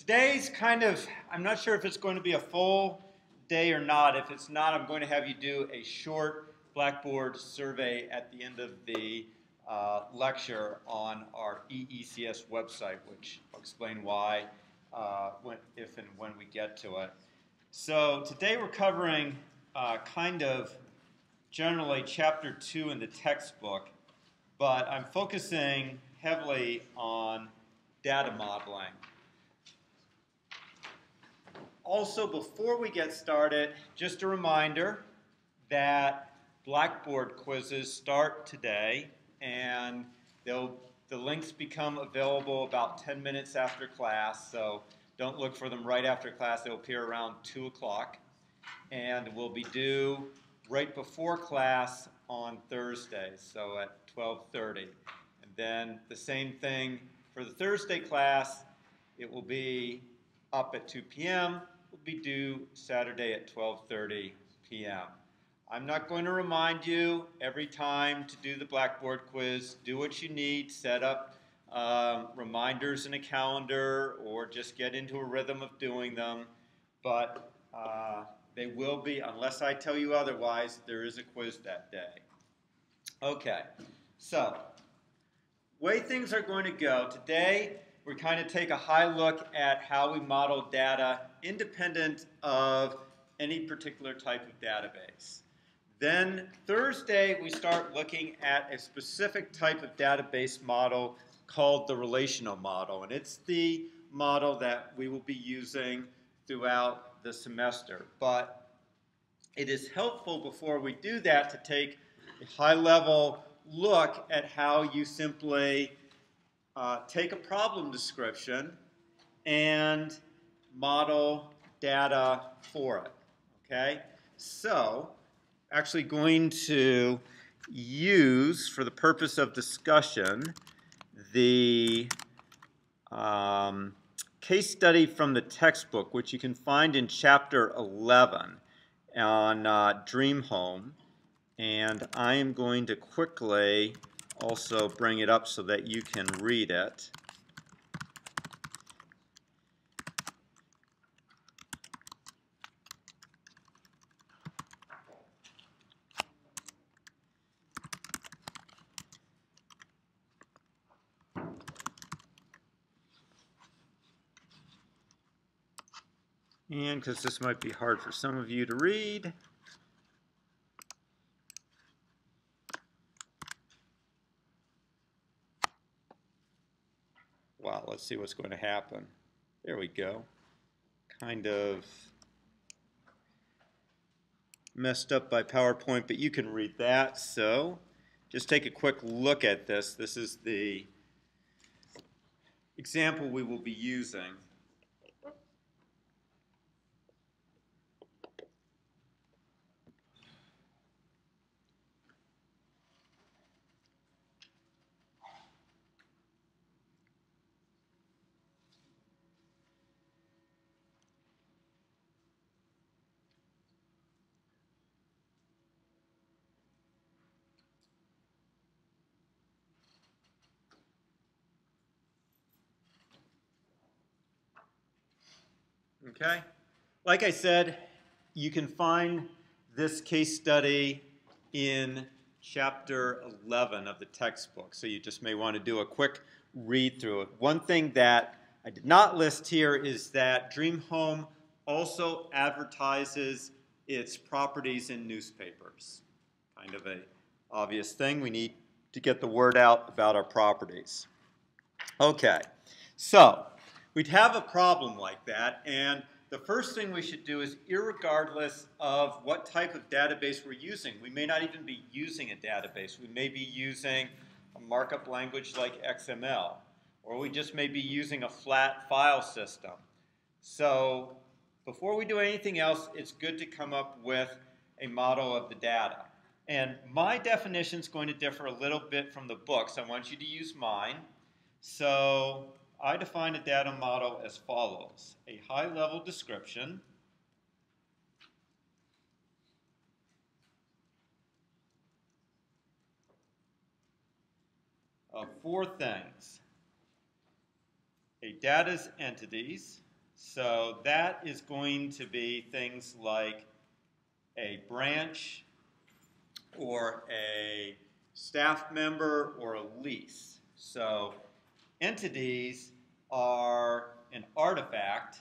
Today's I'm not sure if it's going to be a full day or not. If it's not, I'm going to have you do a short Blackboard survey at the end of the lecture on our EECS website, which I'll explain why if and when we get to it. So today we're covering generally Chapter 2 in the textbook, but I'm focusing heavily on data modeling. Also, before we get started, just a reminder that Blackboard quizzes start today, and the links become available about 10 minutes after class, so don't look for them right after class. They'll appear around 2 o'clock, and will be due right before class on Thursdays, so at 12:30. And then the same thing for the Thursday class. It will be up at 2 p.m. will be due Saturday at 12:30 p.m. I'm not going to remind you every time to do the Blackboard quiz. Do what you need, set up reminders in a calendar, or just get into a rhythm of doing them. But they will be, unless I tell you otherwise, there is a quiz that day. Okay, so way things are going to go today, we take a high look at how we model data independent of any particular type of database. Then Thursday, we start looking at a specific type of database model called the relational model. And it's the model that we will be using throughout the semester. But it is helpful before we do that to take a high-level look at how you simply take a problem description and model data for it, okay? So, actually going to use, for the purpose of discussion, the case study from the textbook, which you can find in Chapter 11 on Dream Home. And I am going to quickly also bring it up so that you can read it. And because this might be hard for some of you to read, wow, let's see what's going to happen. There we go. Kind of messed up by PowerPoint, but you can read that. So just take a quick look at this. This is the example we will be using. Okay, like I said, you can find this case study in Chapter 11 of the textbook, so you just may want to do a quick read through it. One thing that I did not list here is that Dream Home also advertises its properties in newspapers. Kind of an obvious thing. We need to get the word out about our properties. Okay, so we'd have a problem like that, and the first thing we should do is, irregardless of what type of database we're using, we may not even be using a database. We may be using a markup language like XML, or we just may be using a flat file system. So before we do anything else, it's good to come up with a model of the data. And my definition is going to differ a little bit from the books. I want you to use mine. So I define a data model as follows: a high-level description of 4 things: a data's entities, So that is going to be things like a branch or a staff member or a lease. So entities are an artifact,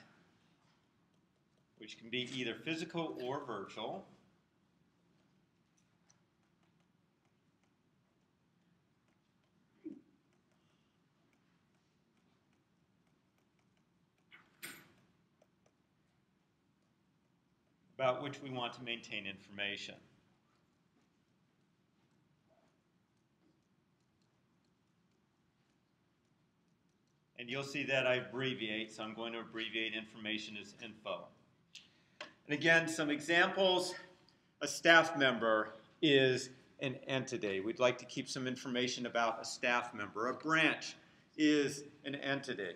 which can be either physical or virtual. About which we want to maintain information. And you'll see that I abbreviate, so I'm going to abbreviate information as info. And again, some examples. A staff member is an entity. We'd like to keep some information about a staff member. A branch is an entity.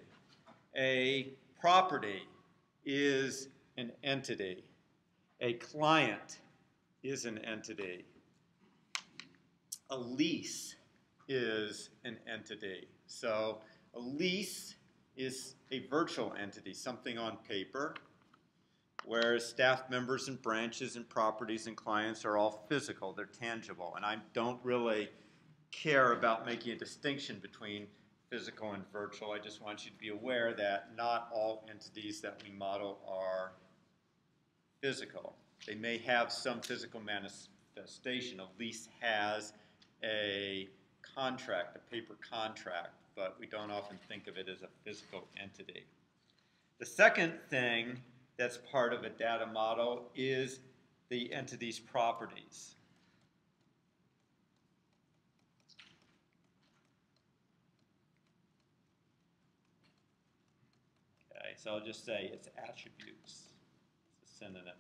A property is an entity. A client is an entity. A lease is an entity. So a lease is a virtual entity, something on paper, whereas staff members and branches and properties and clients are all physical. They're tangible. And I don't really care about making a distinction between physical and virtual. I just want you to be aware that not all entities that we model are physical. They may have some physical manifestation. A lease has a contract, a paper contract, but we don't often think of it as a physical entity. The second thing that's part of a data model is the entity's properties. Okay, so I'll just say it's attributes. It's a synonym.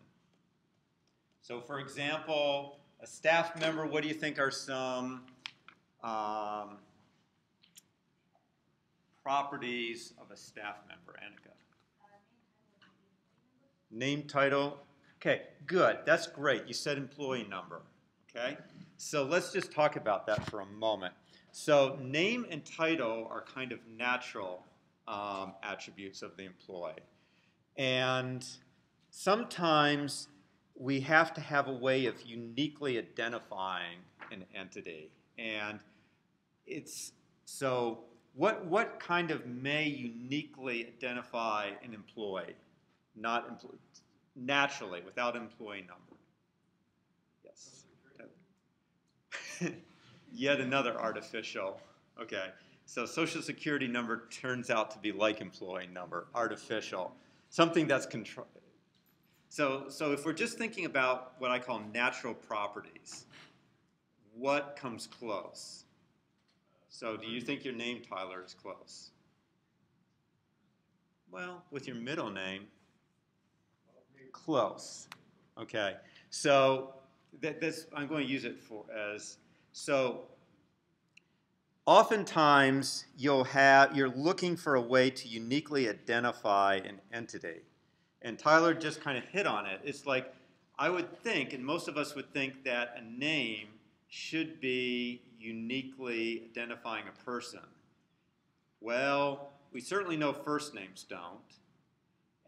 So for example, a staff member, what do you think are some properties of a staff member, Annika? Name, title. Okay, good. That's great. You said employee number. Okay? So let's just talk about that for a moment. So name and title are kind of natural attributes of the employee. And sometimes we have to have a way of uniquely identifying an entity. And it's, so what kind of may uniquely identify an employee? Not naturally, without employee number. Yes. Yet another artificial. Okay. So social security number turns out to be like employee number, artificial. Something that's control. So if we're just thinking about what I call natural properties, what comes close? So do you think your name, Tyler, is close? Well, with your middle name, close. Okay. So that's, I'm going to use it for as, so oftentimes you're looking for a way to uniquely identify an entity. And Tyler just kind of hit on it. It's like, I would think, and most of us would think, that a name should be uniquely identifying a person. Well, we certainly know first names don't.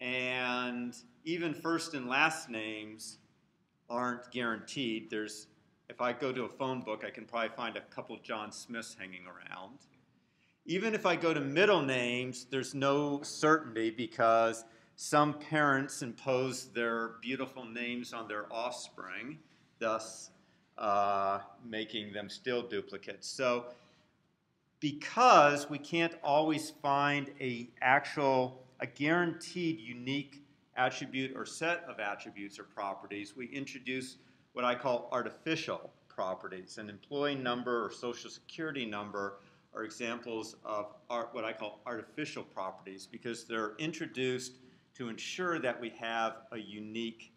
And even first and last names aren't guaranteed. If I go to a phone book, I can probably find a couple John Smiths hanging around. Even if I go to middle names, there's no certainty because some parents impose their beautiful names on their offspring, thus making them still duplicates. So because we can't always find a guaranteed unique attribute or set of attributes or properties, we introduce what I call artificial properties. An employee number or social security number are examples of what I call artificial properties because they're introduced to ensure that we have a unique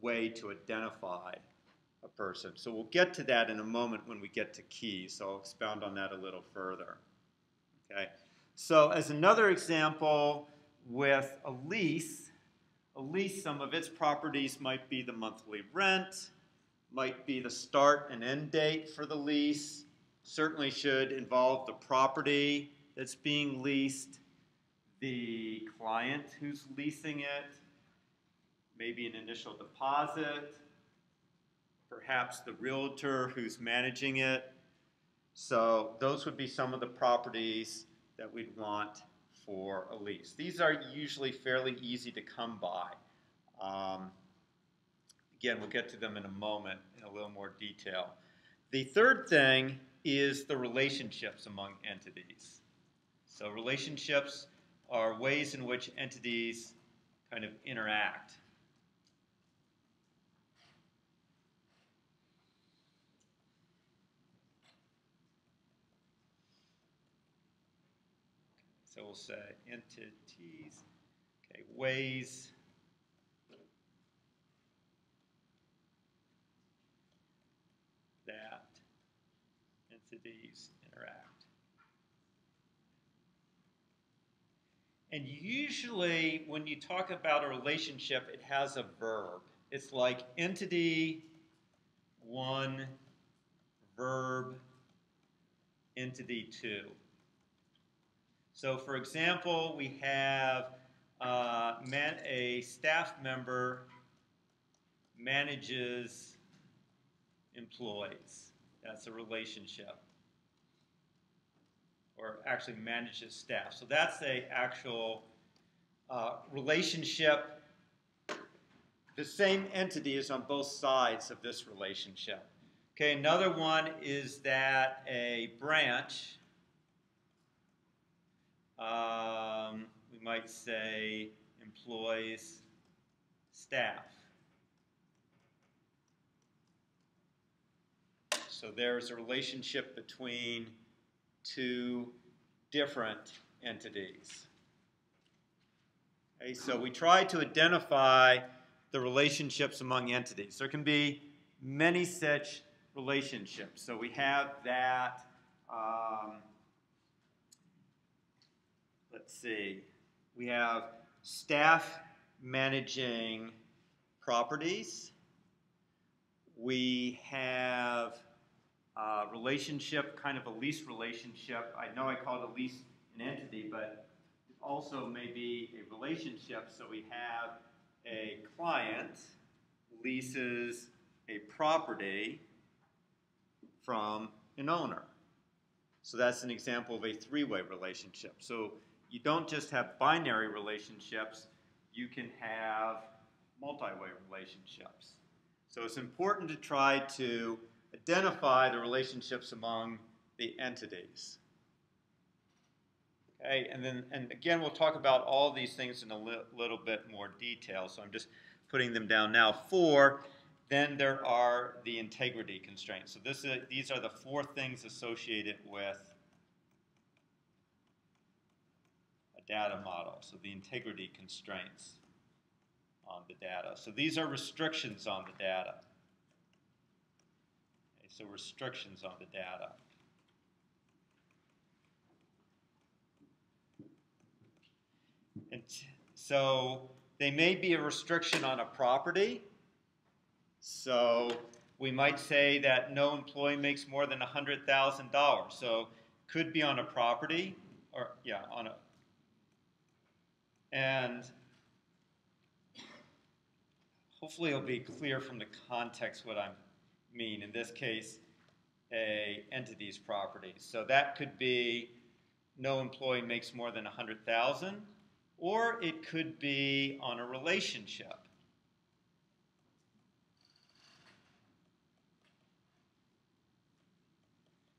way to identify a person. So we'll get to that in a moment when we get to keys, so I'll expound on that a little further. Okay. So as another example, with a lease, some of its properties might be the monthly rent, might be the start and end date for the lease, certainly should involve the property that's being leased, the client who's leasing it, maybe an initial deposit, perhaps the realtor who's managing it. So those would be some of the properties that we'd want for a lease. These are usually fairly easy to come by. Again, we'll get to them in a moment in a little more detail. The third thing is the relationships among entities. So relationships are ways in which entities kind of interact. So we'll say entities, okay, ways that entities interact. And usually when you talk about a relationship, it has a verb. It's like entity 1, verb entity 2. So for example, we have a staff member manages employees. That's a relationship. Or actually manages staff. So that's an actual relationship. The same entity is on both sides of this relationship. Okay, another one is that a branch, we might say, employs staff. So there's a relationship between two different entities. Okay, so we try to identify the relationships among entities. There can be many such relationships. So we have that, let's see, we have staff managing properties. We have relationship, kind of a lease relationship. I know I call it a lease an entity, but it also may be a relationship. So we have a client leases a property from an owner. So that's an example of a three-way relationship. So you don't just have binary relationships, you can have multi-way relationships. So it's important to try to identify the relationships among the entities. Okay, and again, we'll talk about all these things in a little bit more detail, so I'm just putting them down now. 4, then there are the integrity constraints. So these are the 4 things associated with a data model, so the integrity constraints on the data. So these are restrictions on the data. Okay, so restrictions on the data. And so they may be a restriction on a property. So we might say that no employee makes more than $100,000. So could be on a property, or yeah, on a, and hopefully it'll be clear from the context what I mean. In this case, a entity's property. So that could be no employee makes more than $100,000, or it could be on a relationship.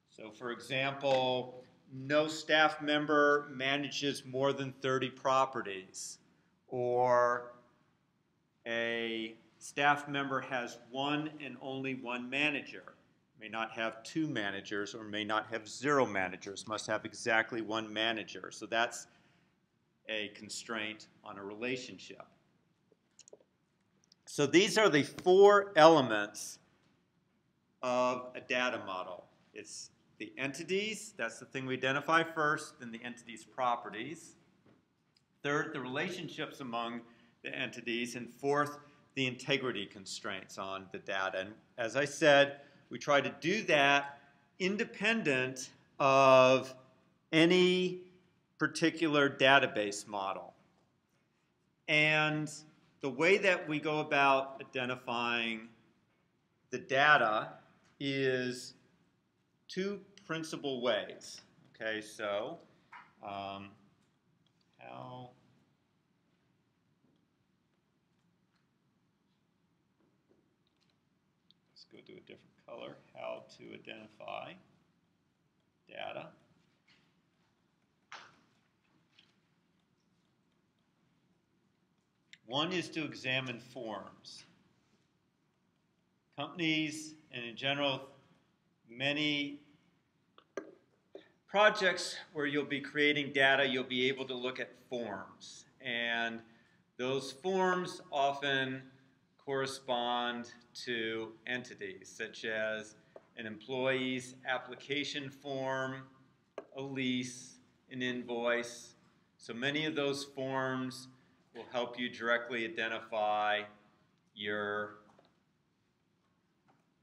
So for example, no staff member manages more than 30 properties, or a staff member has one and only one manager, may not have 2 managers, or may not have 0 managers, must have exactly 1 manager. So that's a constraint on a relationship. So these are the 4 elements of a data model. It's the entities, that's the thing we identify first, then the entity's properties. Third, the relationships among the entities, and 4th, the integrity constraints on the data. And as I said, we try to do that independent of any particular database model. And the way that we go about identifying the data is two principal ways. Okay, so let's go to a different color, how to identify data. One is to examine forms. Companies, and in general, many projects where you'll be creating data, you'll be able to look at forms. And those forms often correspond to entities, such as an employee's application form, a lease, an invoice. So many of those forms will help you directly identify your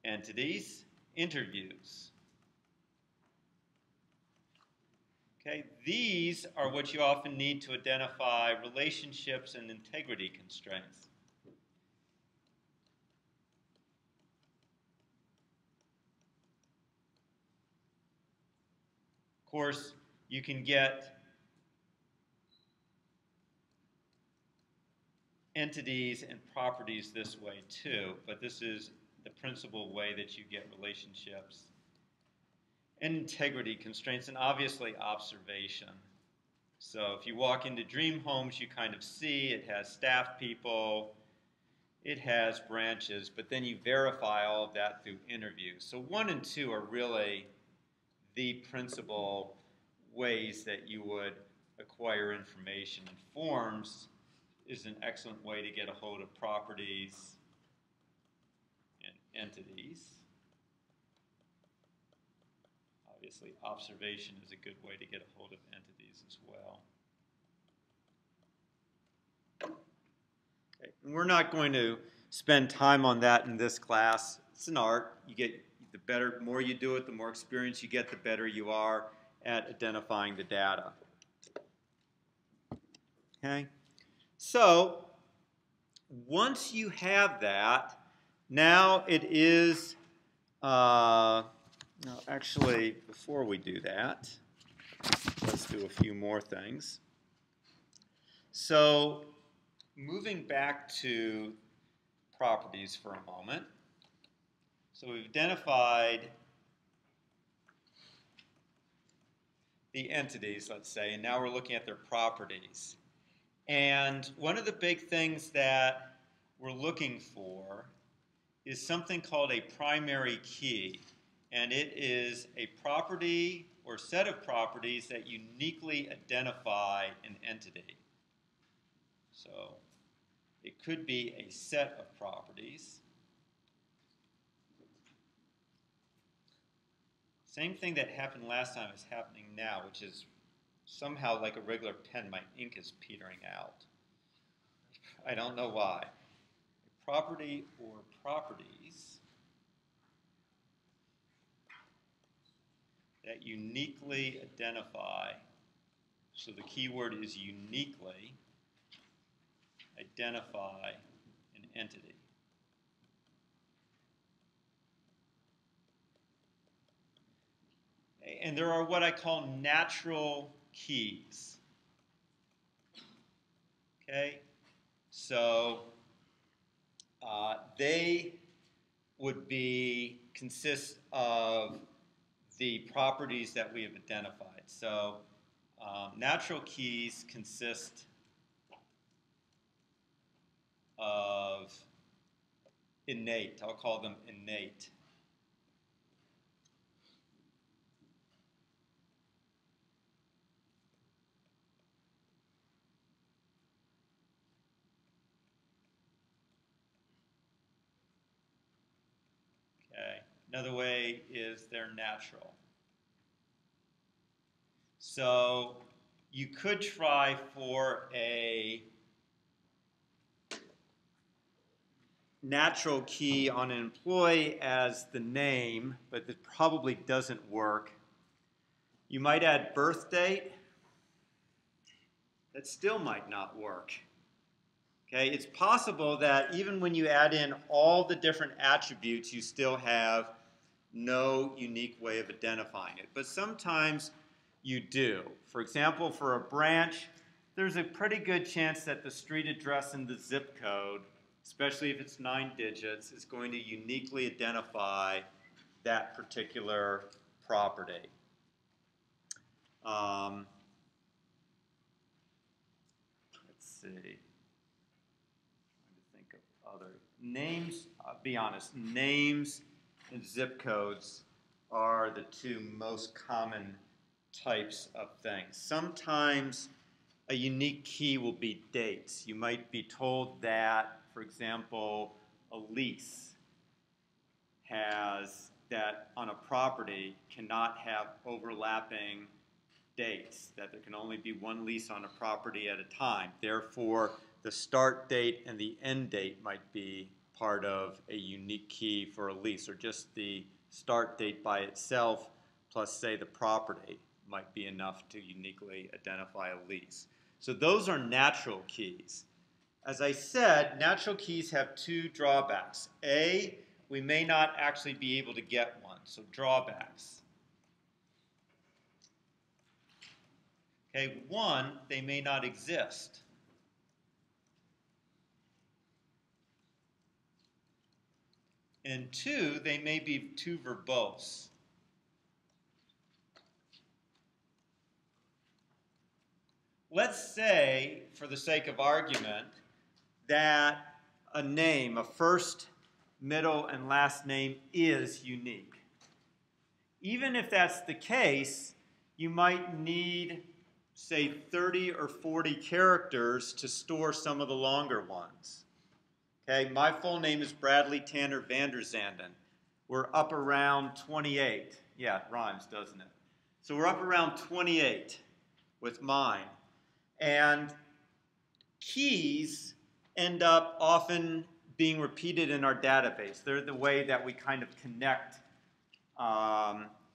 entities, interviews. Okay, these are what you often need to identify relationships and integrity constraints. Of course, you can get entities and properties this way too, but this is the principal way that you get relationships and integrity constraints, and obviously observation. So if you walk into dream homes, you kind of see it has staff people, it has branches, but then you verify all of that through interviews. So 1 and 2 are really the principal ways that you would acquire information. And forms is an excellent way to get a hold of properties and entities. Obviously, observation is a good way to get a hold of entities as well. Okay. And we're not going to spend time on that in this class. It's an art. You get the more you do it, the more experience you get, the better you are at identifying the data. Okay? So, once you have that, now it is, no, actually, before we do that, let's do a few more things. So, moving back to properties for a moment. So we've identified the entities, let's say, and now we're looking at their properties. And one of the big things that we're looking for is something called a primary key. And it is a property or set of properties that uniquely identify an entity. So it could be a set of properties. Same thing that happened last time is happening now, which is somehow like a regular pen, my ink is petering out. I don't know why. A property or properties that uniquely identify, so the key word is uniquely, identify an entity. And there are what I call natural keys. Okay? So they would consist of the properties that we have identified. So natural keys consist of innate. I'll call them innate. Okay. Another way is they're natural. So you could try for a natural key on an employee as the name, but it probably doesn't work. You might add birth date. that still might not work. Okay, it's possible that even when you add in all the different attributes, you still have no unique way of identifying it. But sometimes you do. For example, for a branch, there's a pretty good chance that the street address and the zip code, especially if it's 9 digits, is going to uniquely identify that particular property. Let's see. Think of other names. Be honest, names and zip codes are the two most common types of things. Sometimes a unique key will be dates. You might be told that, for example, a lease has that on a property cannot have overlapping dates, that there can only be one lease on a property at a time. Therefore, the start date and the end date might be part of a unique key for a lease, or just the start date by itself plus, say, the property might be enough to uniquely identify a lease. So those are natural keys. As I said, natural keys have two drawbacks. A, we may not actually be able to get one, so drawbacks. Okay, one, they may not exist. And two, they may be too verbose. Let's say, for the sake of argument, that a name, a first, middle, and last name is unique. Even if that's the case, you might need, say, 30 or 40 characters to store some of the longer ones. Okay, my full name is Bradley Tanner Vanderzanden. We're up around 28. Yeah, it rhymes, doesn't it? So we're up around 28 with mine. And keys end up often being repeated in our database. They're the way that we kind of connect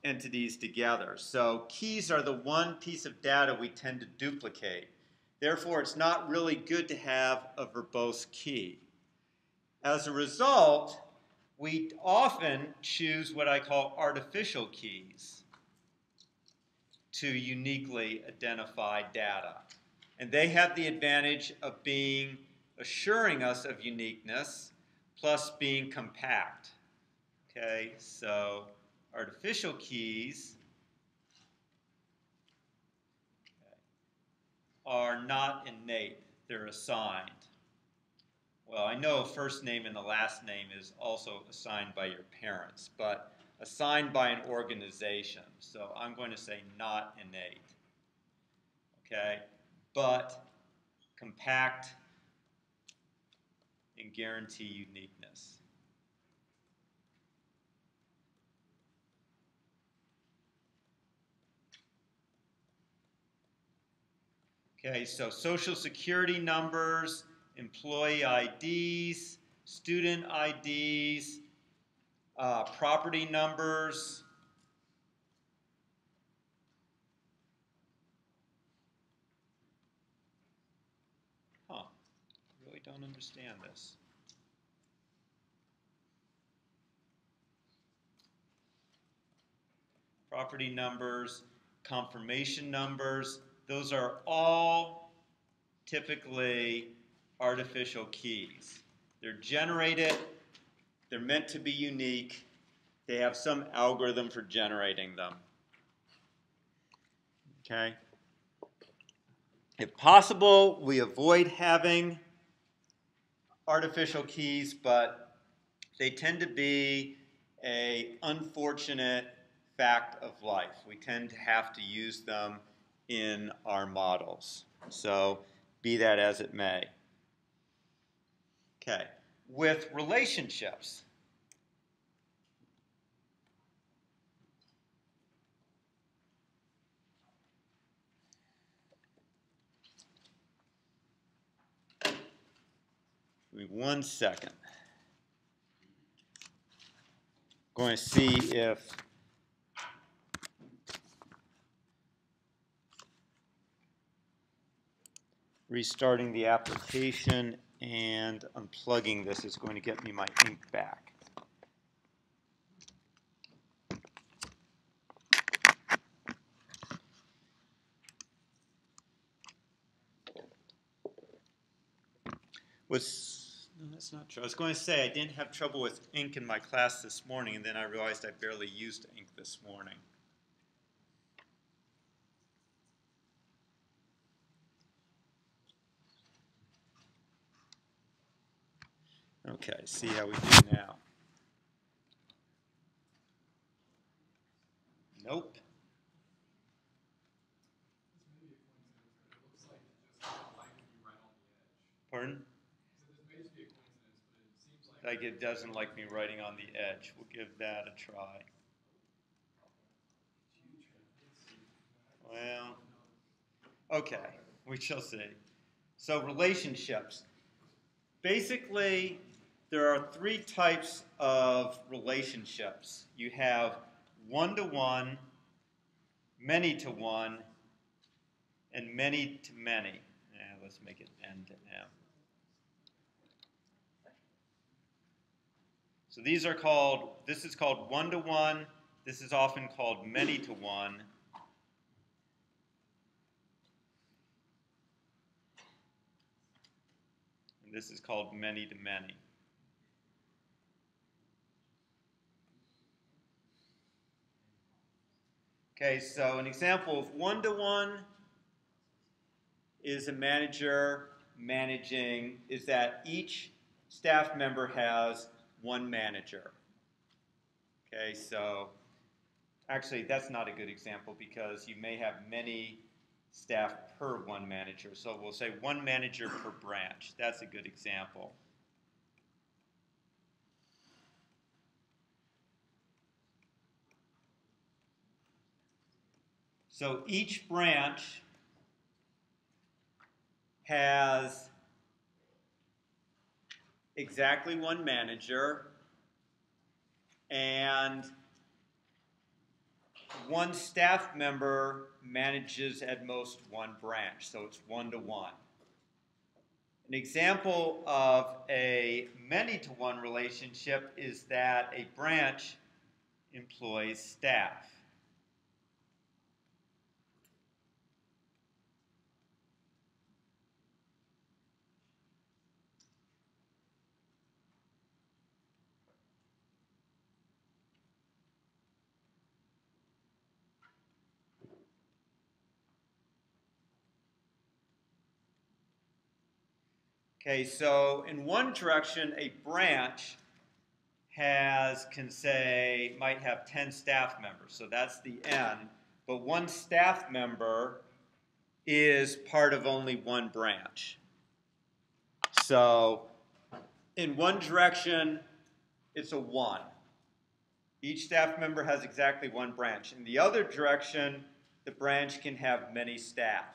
entities together. So keys are the one piece of data we tend to duplicate. Therefore, it's not really good to have a verbose key. As a result, we often choose what I call artificial keys to uniquely identify data. And they have the advantage of assuring us of uniqueness plus being compact. Okay, so artificial keys are not innate, they're assigned. Well, I know a first name and the last name is also assigned by your parents, but assigned by an organization. So I'm going to say not innate. Okay, but compact and guarantee uniqueness. Okay, so social security numbers, employee IDs, student IDs, property numbers. Huh, I really don't understand this. Property numbers, confirmation numbers, those are all typically artificial keys. They're generated, they're meant to be unique, they have some algorithm for generating them. Okay? If possible, we avoid having artificial keys, but they tend to be an unfortunate fact of life. We tend to have to use them in our models. So, be that as it may. Okay, with relationships. Give me 1 second. I'm going to see if restarting the application and unplugging this is going to get me my ink back. No, that's not true. I was going to say I didn't have trouble with ink in my class this morning, and then I realized I barely used ink this morning. Okay, see how we do now. Nope. Pardon? Like it doesn't like me writing on the edge. We'll give that a try. Well, okay, we shall see. So relationships. Basically, there are three types of relationships. You have one-to-one, many-to-one, and many-to-many. Let's make it N-to-M. So these are called, this is called one-to-one. This is often called many-to-one. And this is called many-to-many. Okay, so an example of one-to-one is a manager managing, is that each staff member has one manager. Okay, so actually that's not a good example because you may have many staff per one manager. So we'll say one manager per branch. That's a good example. So each branch has exactly one manager and one staff member manages at most one branch, so it's one-to-one. An example of a many-to-one relationship is that a branch employs staff. Okay, so in one direction, a branch might have 10 staff members, so that's the N, but one staff member is part of only one branch. So in one direction, it's a 1. Each staff member has exactly one branch. In the other direction, the branch can have many staff.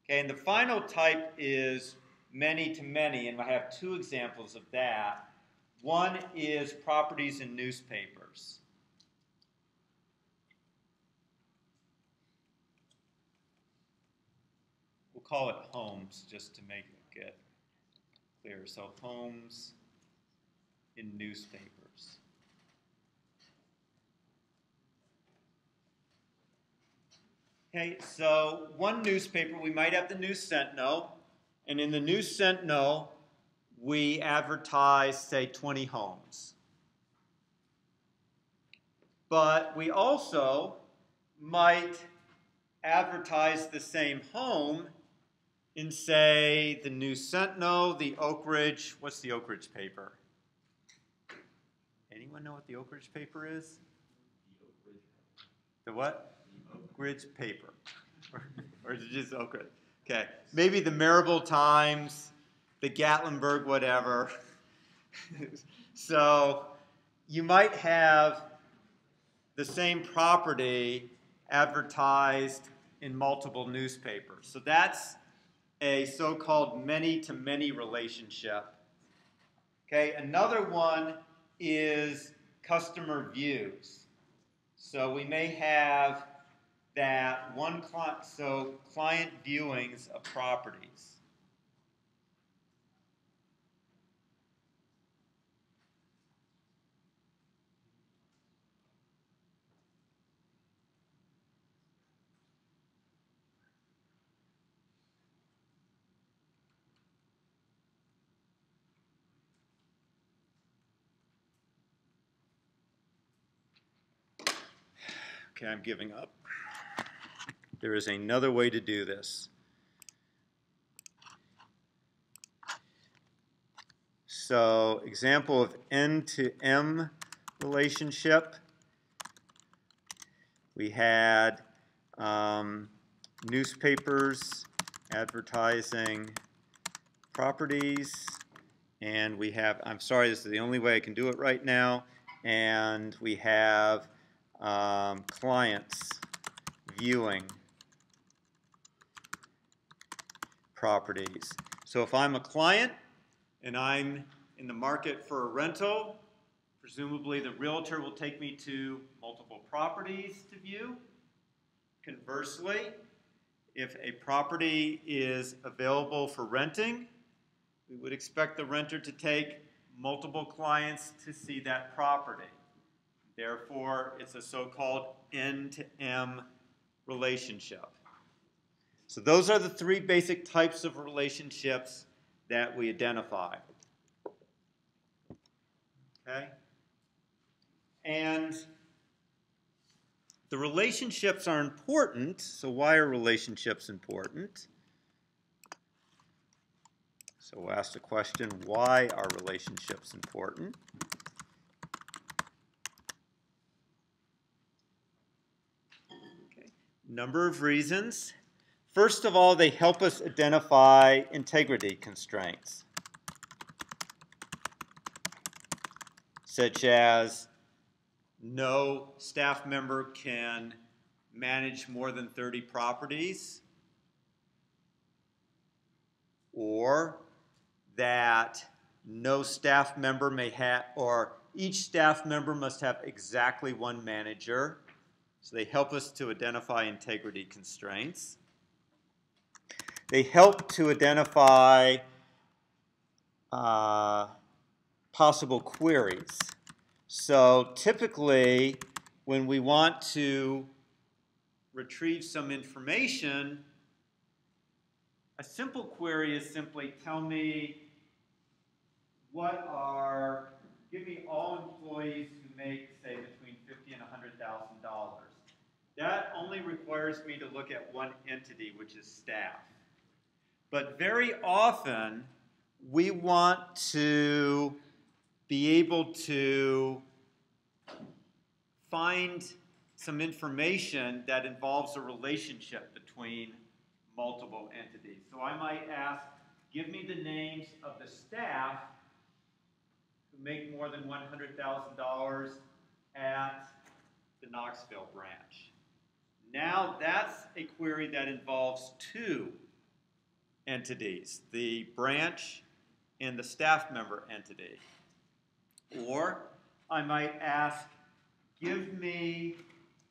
Okay, and the final type is many-to-many, and I have two examples of that. One is properties in newspapers. We'll call it homes just to make it get clear. So homes in newspapers. Okay, so one newspaper, we might have the News Sentinel, and in the News Sentinel, we advertise, say, 20 homes. But we also might advertise the same home in, say, the News Sentinel, the Oak Ridge. What's the Oak Ridge paper? Anyone know what the Oak Ridge paper is? The what? Oak Ridge paper. Or is it just Oak Ridge? Okay. Maybe the Marable Times, the Gatlinburg whatever. So you might have the same property advertised in multiple newspapers. So that's a so-called many-to-many relationship. Okay, another one is customer views. So we may have that one client, so client viewings of properties. Okay, I'm giving up. There is another way to do this. So, example of N to M relationship. We had newspapers, advertising, properties, and we have, I'm sorry, this is the only way I can do it right now, and we have clients viewing properties. So if I'm a client and I'm in the market for a rental, presumably the realtor will take me to multiple properties to view. Conversely, if a property is available for renting, we would expect the renter to take multiple clients to see that property. Therefore, it's a so-called N to M relationship. So those are the three basic types of relationships that we identify. Okay? And the relationships are important. So why are relationships important? So we'll ask the question, why are relationships important? Okay. Number of reasons. First of all, they help us identify integrity constraints, such as no staff member can manage more than 30 properties, or that no staff member may have, or each staff member must have exactly one manager. So they help us to identify integrity constraints. They help to identify possible queries. So typically, when we want to retrieve some information, a simple query is simply tell me give me all employees who make, say, between $50,000 and $100,000. That only requires me to look at one entity, which is staff. But very often, we want to be able to find some information that involves a relationship between multiple entities. So I might ask, give me the names of the staff who make more than $100,000 at the Knoxville branch. Now that's a query that involves two entities, the branch and the staff member entity. Or I might ask, give me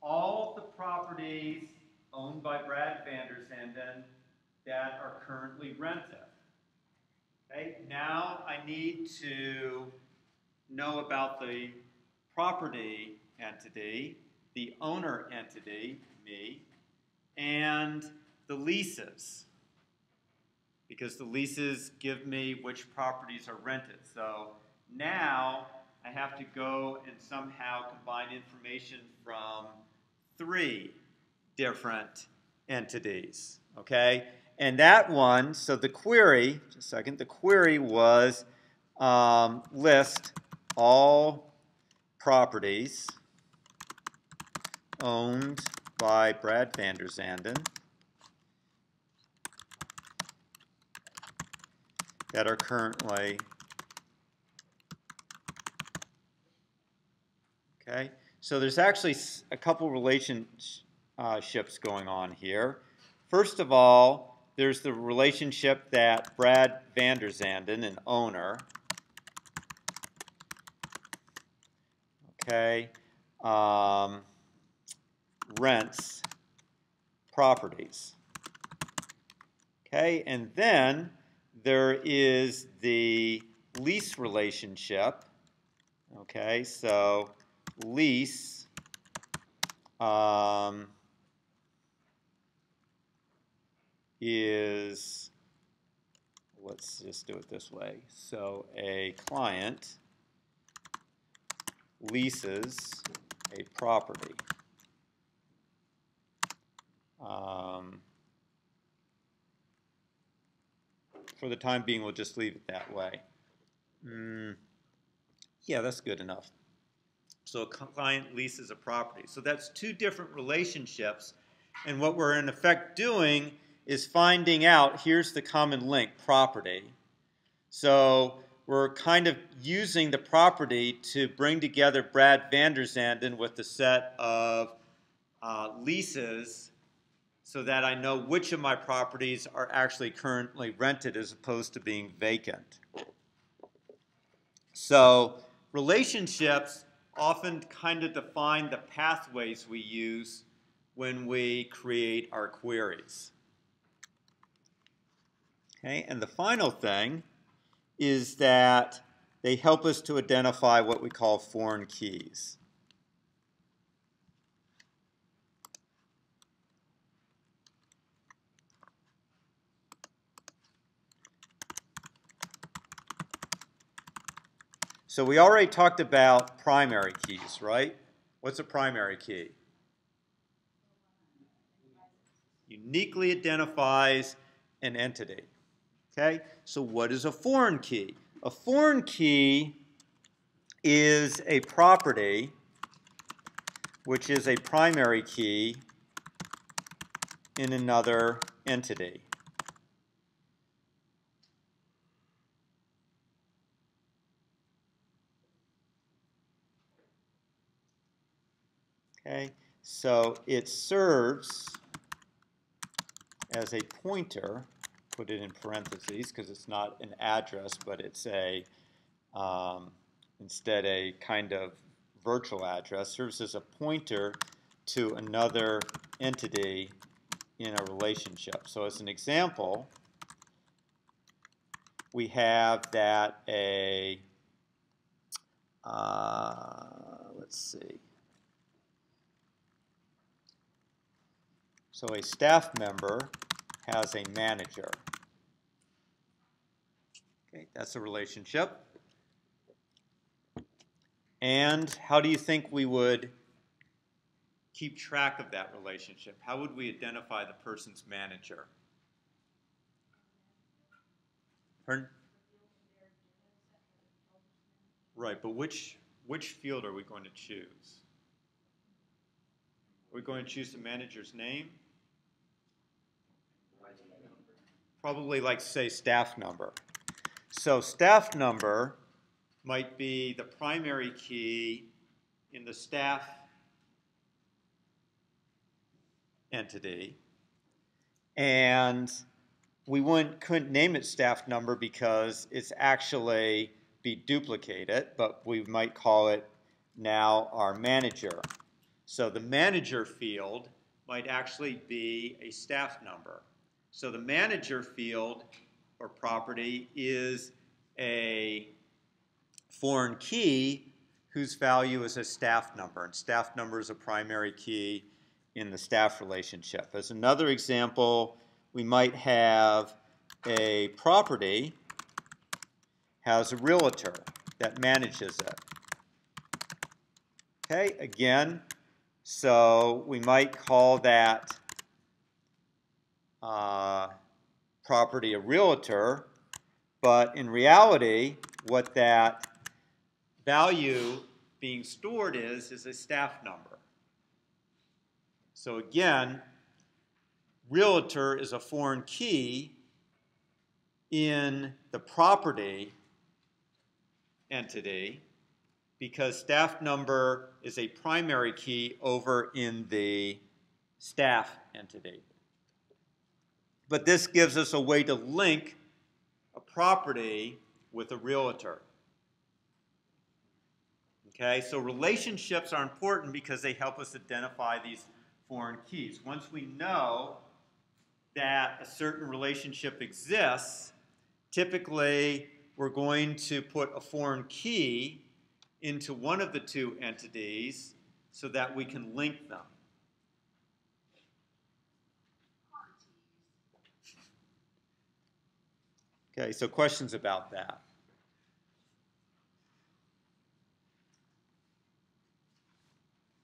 all the properties owned by Brad Vanderzanden that are currently rented. Okay, now I need to know about the property entity, the owner entity, me, and the leases, because the leases give me which properties are rented. So now I have to go and somehow combine information from three different entities, okay? And that one, so the query, just a second, the query was list all properties owned by Brad Vanderzanden that are currently, okay? So there's actually a couple relationships going on here. First of all, there's the relationship that Brad Vanderzanden, an owner, okay, rents properties. Okay, and then there is the lease relationship. Okay, so lease is, let's just do it this way. So a client leases a property. For the time being, we'll just leave it that way. Yeah, that's good enough. So a client leases a property. So that's two different relationships. And what we're in effect doing is finding out, here's the common link, property. So we're kind of using the property to bring together Brad van der Zanden with the set of leases so that I know which of my properties are actually currently rented as opposed to being vacant. So relationships often kind of define the pathways we use when we create our queries. Okay, and the final thing is that they help us to identify what we call foreign keys. So we already talked about primary keys, right? What's a primary key? Uniquely identifies an entity. Okay? So what is a foreign key? A foreign key is a property which is a primary key in another entity. Okay, so it serves as a pointer, put it in parentheses because it's not an address, but it's a, instead a kind of virtual address, serves as a pointer to another entity in a relationship. So as an example, we have that a, let's see. So a staff member has a manager. Okay, that's a relationship. And how do you think we would keep track of that relationship? How would we identify the person's manager? Pardon? Right, but which field are we going to choose? Are we going to choose the manager's name? Probably like say staff number. So staff number might be the primary key in the staff entity, and we couldn't name it staff number because it's actually be duplicated, but we might call it now our manager. So the manager field might actually be a staff number. So the manager field or property is a foreign key whose value is a staff number, and staff number is a primary key in the staff relationship. As another example, we might have a property has a realtor that manages it. Okay, again, so we might call that property a realtor, but in reality, what that value being stored is a staff number. So again, realtor is a foreign key in the property entity because staff number is a primary key over in the staff entity. But this gives us a way to link a property with a realtor. Okay, so relationships are important because they help us identify these foreign keys. Once we know that a certain relationship exists, typically we're going to put a foreign key into one of the two entities so that we can link them. Okay, so questions about that?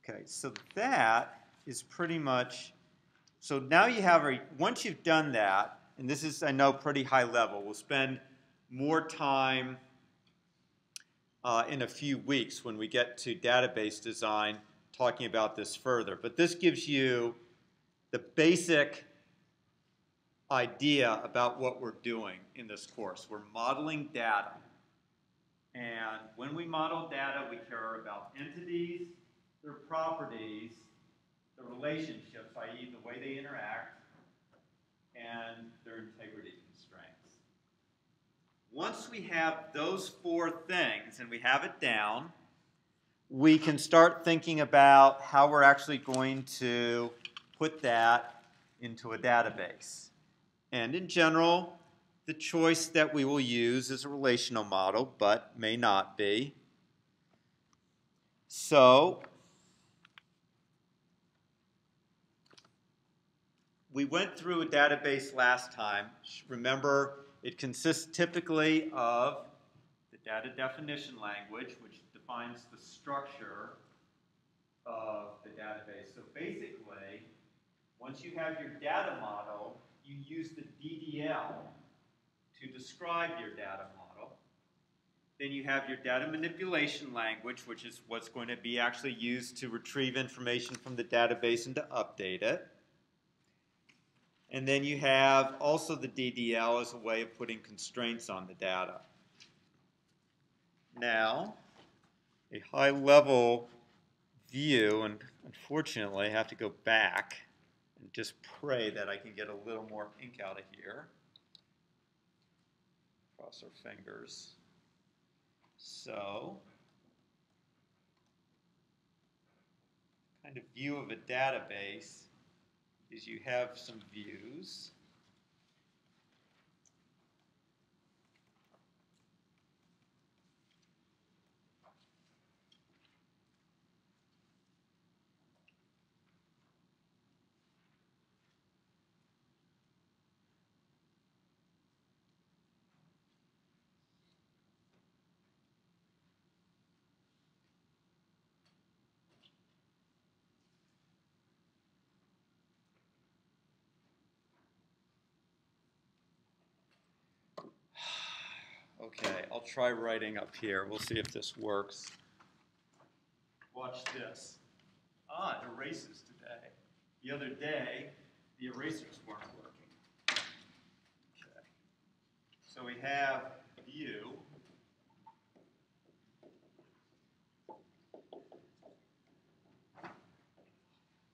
Okay, so that is pretty much, so now you have, once you've done that, and this is, I know, pretty high level, we'll spend more time in a few weeks when we get to database design talking about this further. But this gives you the basic idea about what we're doing in this course. We're modeling data. And when we model data, we care about entities, their properties, the relationships, i.e. the way they interact, and their integrity constraints. Once we have those four things and we have it down, we can start thinking about how we're actually going to put that into a database. And in general, the choice that we will use is a relational model, but may not be. So we went through a database last time. Remember, it consists typically of the data definition language, which defines the structure of the database. So basically, once you have your data model, you use the DDL to describe your data model. Then you have your data manipulation language, which is what's going to be actually used to retrieve information from the database and to update it. And then you have also the DDL as a way of putting constraints on the data. Now, a high-level view, and unfortunately I have to go back and just pray that I can get a little more ink out of here. Cross our fingers. So, kind of view of a database is you have some views. Okay, I'll try writing up here. We'll see if this works. Watch this. Ah, it erases today. The other day, the erasers weren't working. Okay. So we have view.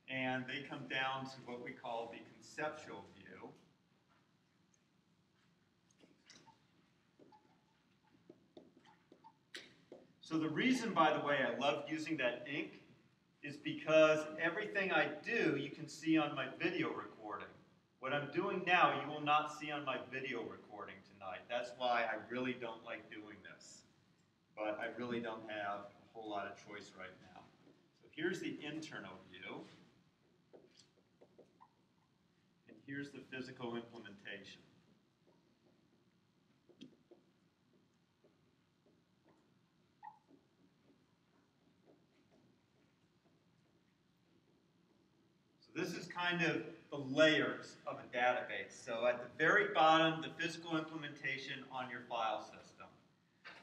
And they come down to what we call the conceptual view. So the reason, by the way, I love using that ink is because everything I do, you can see on my video recording. What I'm doing now, you will not see on my video recording tonight. That's why I really don't like doing this. But I really don't have a whole lot of choice right now. So here's the internal view. And here's the physical implementation. This is kind of the layers of a database. So at the very bottom, the physical implementation on your file system.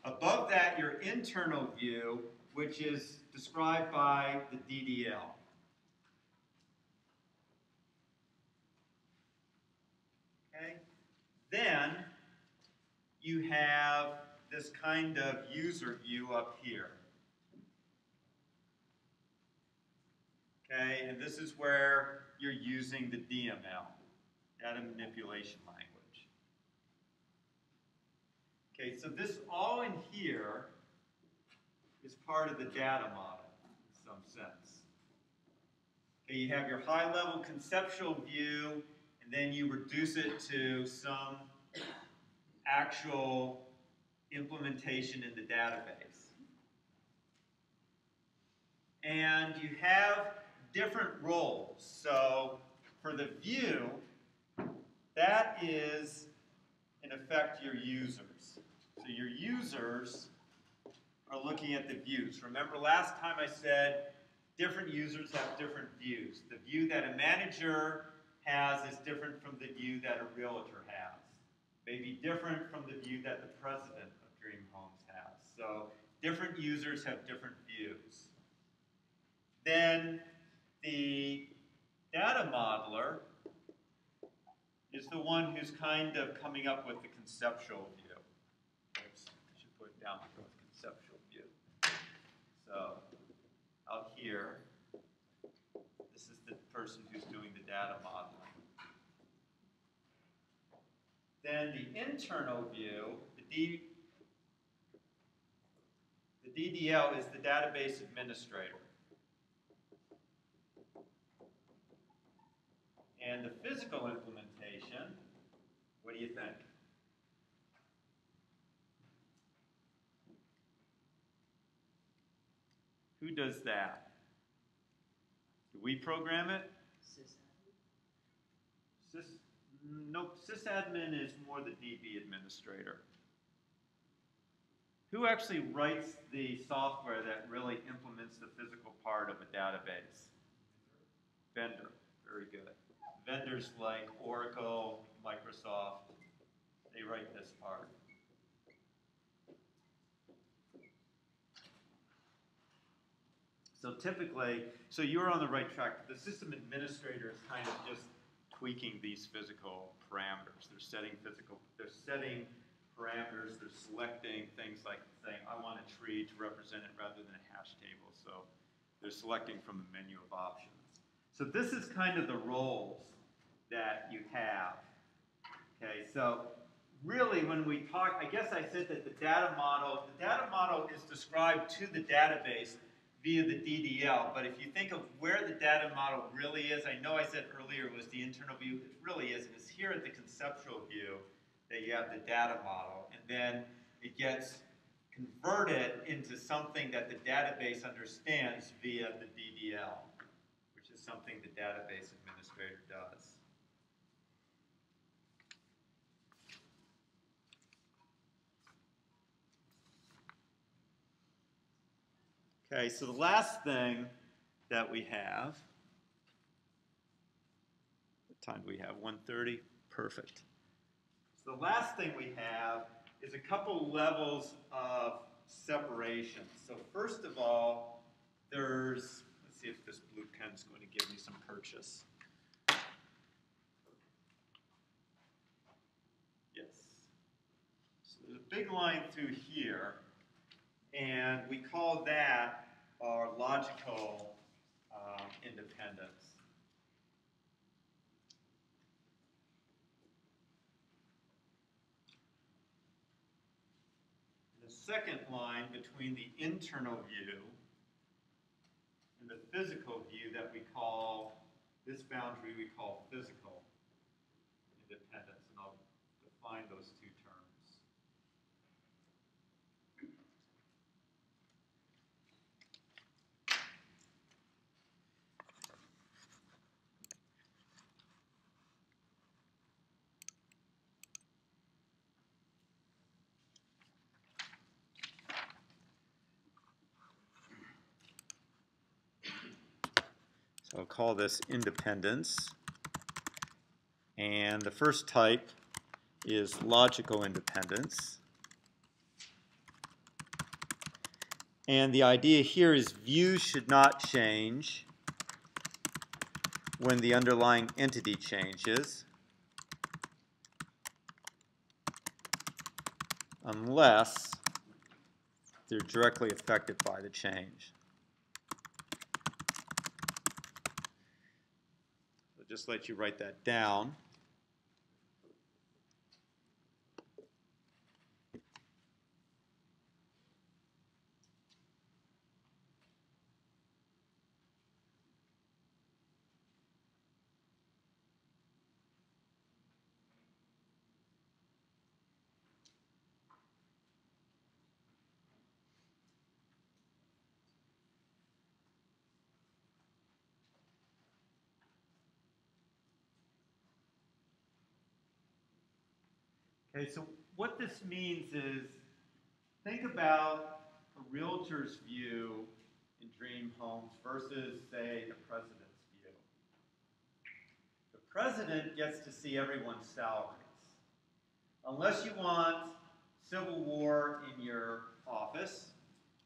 Above that, your internal view, which is described by the DDL. Okay? Then you have this kind of user view up here. Okay, and this is where you're using the DML, data manipulation language. Okay, so this all in here is part of the data model in some sense. Okay, you have your high-level conceptual view, and then you reduce it to some actual implementation in the database. And you have different roles. So for the view, that is, in effect, your users. So your users are looking at the views. Remember last time I said different users have different views. The view that a manager has is different from the view that a realtor has. Maybe different from the view that the president of Dream Homes has. So different users have different views. Then the data modeler is the one who's kind of coming up with the conceptual view. Oops, I should put it down with conceptual view. So out here, this is the person who's doing the data modeling. Then the internal view, the DDL is the database administrator. And the physical implementation, what do you think? Who does that? Do we program it? Nope, sysadmin is more the DB administrator. Who actually writes the software that really implements the physical part of a database? Vendor, very good. Vendors like Oracle, Microsoft, they write this part. So typically, so you're on the right track. The system administrator is kind of just tweaking these physical parameters. They're setting parameters, they're selecting things like saying, I want a tree to represent it rather than a hash table. So they're selecting from a menu of options. So this is kind of the roles that you have. Okay, so really when we talk, I guess I said that the data model is described to the database via the DDL, but if you think of where the data model really is, I know I said earlier it was the internal view, it really isn't. It's here at the conceptual view that you have the data model, and then it gets converted into something that the database understands via the DDL, which is something the database administrator does. Okay, so the last thing that we have, what time do we have? 1:30? Perfect. So the last thing we have is a couple levels of separation. So first of all, let's see if this blue pen is going to give me some purchase. Yes. So there's a big line through here. And we call that our logical independence. The second line between the internal view and the physical view that we call, this boundary we call physical independence. And I'll define those two terms. So I'll call this independence. And the first type is logical independence. And the idea here is views should not change when the underlying entity changes, unless they're directly affected by the change. So just let you write that down. Okay, so what this means is, think about a realtor's view in dream homes versus, say, the president's view. The president gets to see everyone's salaries. Unless you want civil war in your office,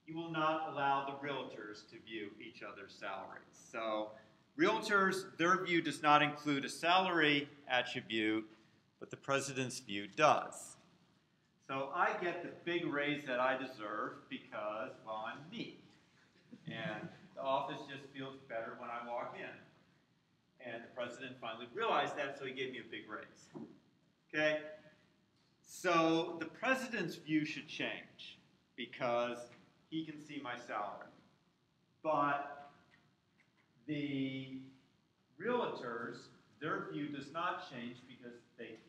you will not allow the realtors to view each other's salaries. So realtors, their view does not include a salary attribute, but the president's view does. So I get the big raise that I deserve because, well, I'm me. And the office just feels better when I walk in. And the president finally realized that, so he gave me a big raise. Okay? So the president's view should change because he can see my salary. But the realtors, their view does not change because they can't.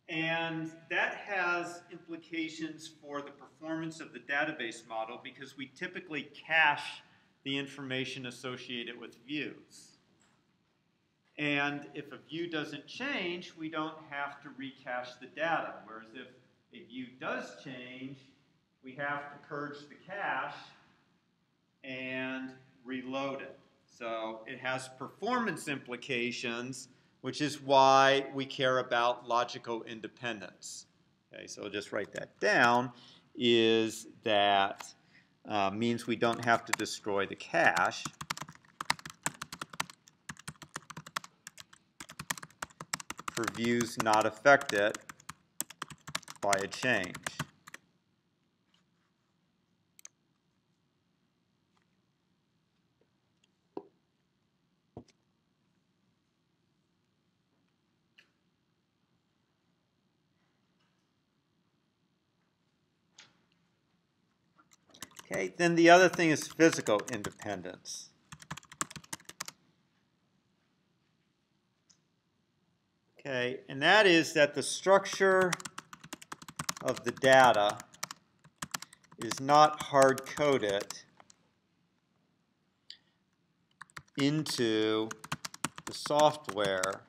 And that has implications for the performance of the database model because we typically cache the information associated with views. And if a view doesn't change, we don't have to recache the data. Whereas if a view does change, we have to purge the cache and reload it. So it has performance implications, which is why we care about logical independence. Okay, so I'll just write that down, is that means we don't have to destroy the cache. For views not affected by a change. Okay, then the other thing is physical independence. Okay, and that is that the structure of the data is not hard-coded into the software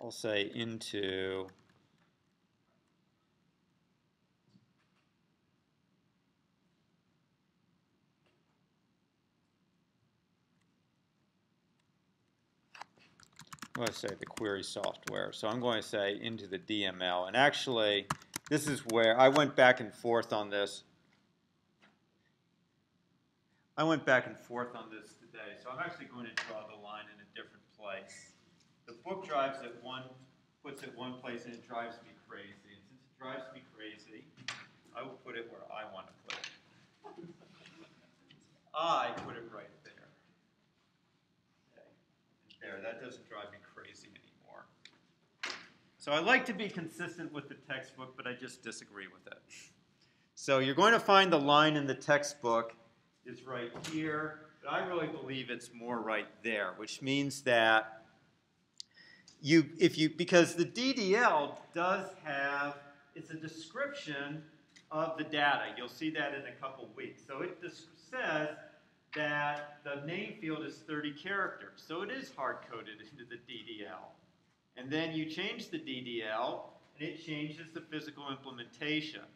I'll say into I'm going to say the query software. So I'm going to say into the DML. And actually, this is where I went back and forth on this. I went back and forth on this today. So I'm actually going to draw the line in a different place. The book drives it puts it one place, and it drives me crazy. And since it drives me crazy, I will put it where I want to put it. I put it right there. Okay. There, that doesn't drive me crazy anymore. So I like to be consistent with the textbook, but I just disagree with it. So you're going to find the line in the textbook is right here, but I really believe it's more right there, which means that because the DDL does have, it's a description of the data. You'll see that in a couple weeks. So it says that the name field is 30 characters. So it is hard-coded into the DDL. And then you change the DDL, and it changes the physical implementation.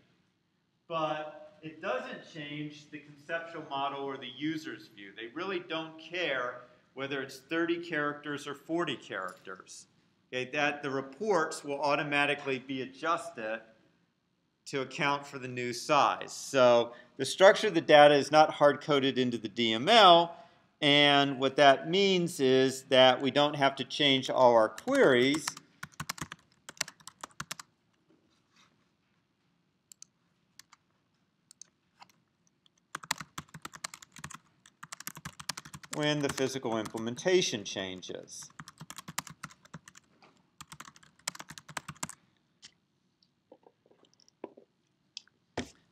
But it doesn't change the conceptual model or the user's view. They really don't care whether it's 30 characters or 40 characters. Okay, that the reports will automatically be adjusted to account for the new size. So the structure of the data is not hard-coded into the DML, and what that means is that we don't have to change all our queries when the physical implementation changes.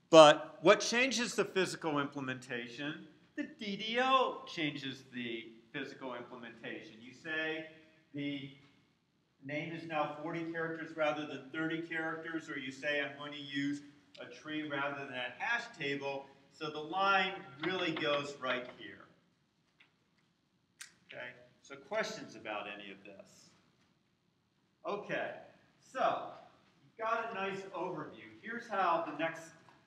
But what changes the physical implementation? The DDL changes the physical implementation. You say the name is now 40 characters rather than 30 characters, or you say I'm going to use a tree rather than a hash table. So the line really goes right here. So questions about any of this? Okay, so you've got a nice overview. Here's how the next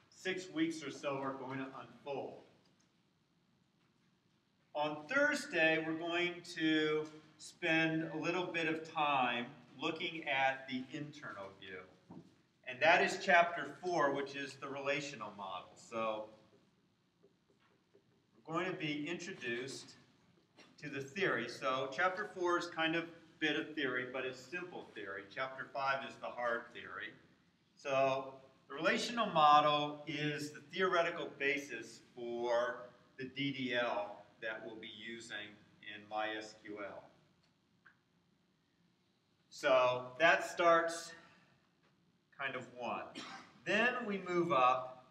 6 weeks or so are going to unfold. On Thursday, we're going to spend a little bit of time looking at the internal view. And that is chapter 4, which is the relational model. So we're going to be introduced to the theory. So chapter 4 is kind of a bit of theory, but it's simple theory. Chapter 5 is the hard theory. So the relational model is the theoretical basis for the DDL that we'll be using in MySQL. So that starts kind of 1. Then we move up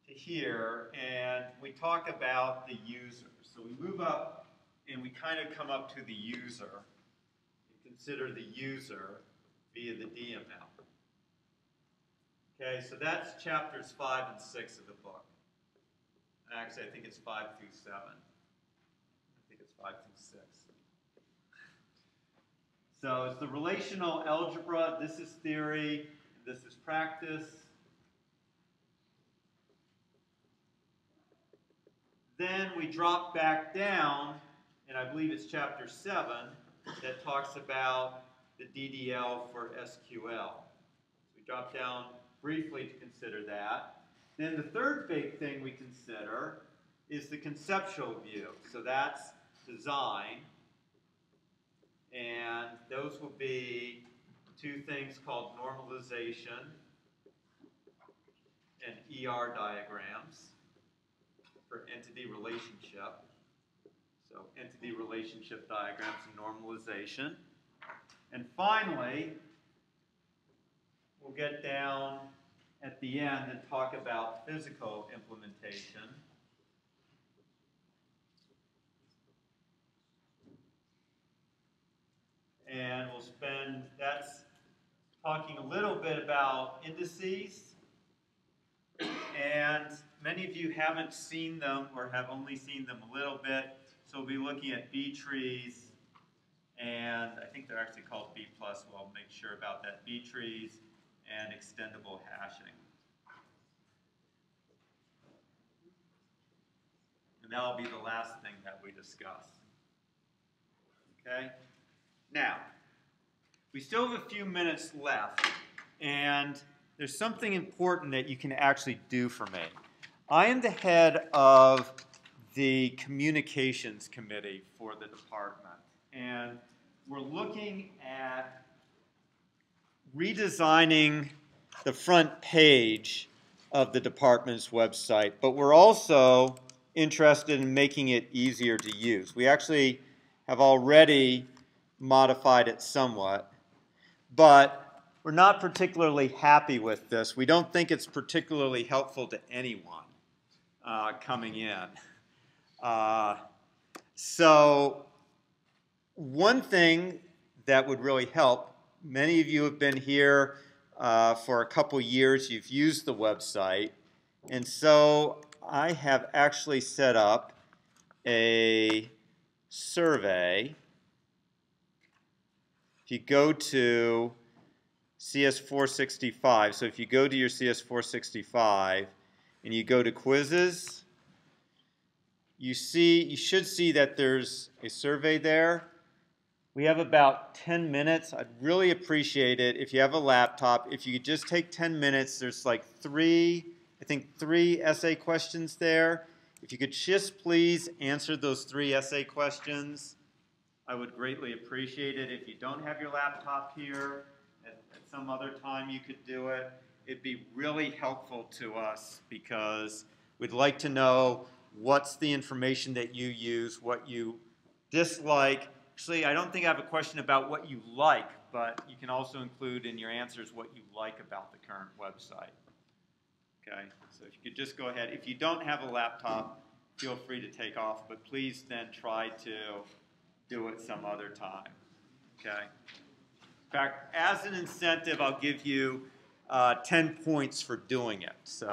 to here and we talk about the user. So we move up and we kind of come up to the user and consider the user via the DML. Okay, so that's chapters 5 and 6 of the book. Actually, I think it's 5 through 7. I think it's 5 through 6. So it's the relational algebra. This is theory. This is practice. Then we drop back down, and I believe it's chapter 7 that talks about the DDL for SQL. So we drop down briefly to consider that. Then the third big thing we consider is the conceptual view. So that's design. And those will be 2 things called normalization and ER diagrams for entity relationship. So entity relationship diagrams and normalization. And finally, we'll get down at the end and talk about physical implementation. And we'll spend, that's talking a little bit about indices. And many of you haven't seen them or have only seen them a little bit. So we'll be looking at B trees, and I think they're actually called B+. We'll make sure about that. B trees and extendable hashing. And that'll be the last thing that we discuss. Okay? Now, we still have a few minutes left, and there's something important that you can actually do for me. I am the head of the communications committee for the department, and we're looking at redesigning the front page of the department's website, but we're also interested in making it easier to use. We actually have already modified it somewhat, but we're not particularly happy with this. We don't think it's particularly helpful to anyone coming in. So one thing that would really help, many of you have been here for a couple years, you've used the website, and so I have actually set up a survey. If you go to CS465, so if you go to your CS465 and you go to quizzes, you should see that there's a survey there. We have about 10 minutes. I'd really appreciate it if you have a laptop. If you could just take 10 minutes, there's like three essay questions there. If you could just please answer those 3 essay questions, I would greatly appreciate it. If you don't have your laptop here, at some other time you could do it. It'd be really helpful to us because we'd like to know what's the information that you use, what you dislike. Actually, I don't think I have a question about what you like, but you can also include in your answers what you like about the current website. Okay, so if you could just go ahead. If you don't have a laptop, feel free to take off, but please then try to do it some other time. Okay. In fact, as an incentive, I'll give you 10 points for doing it. So.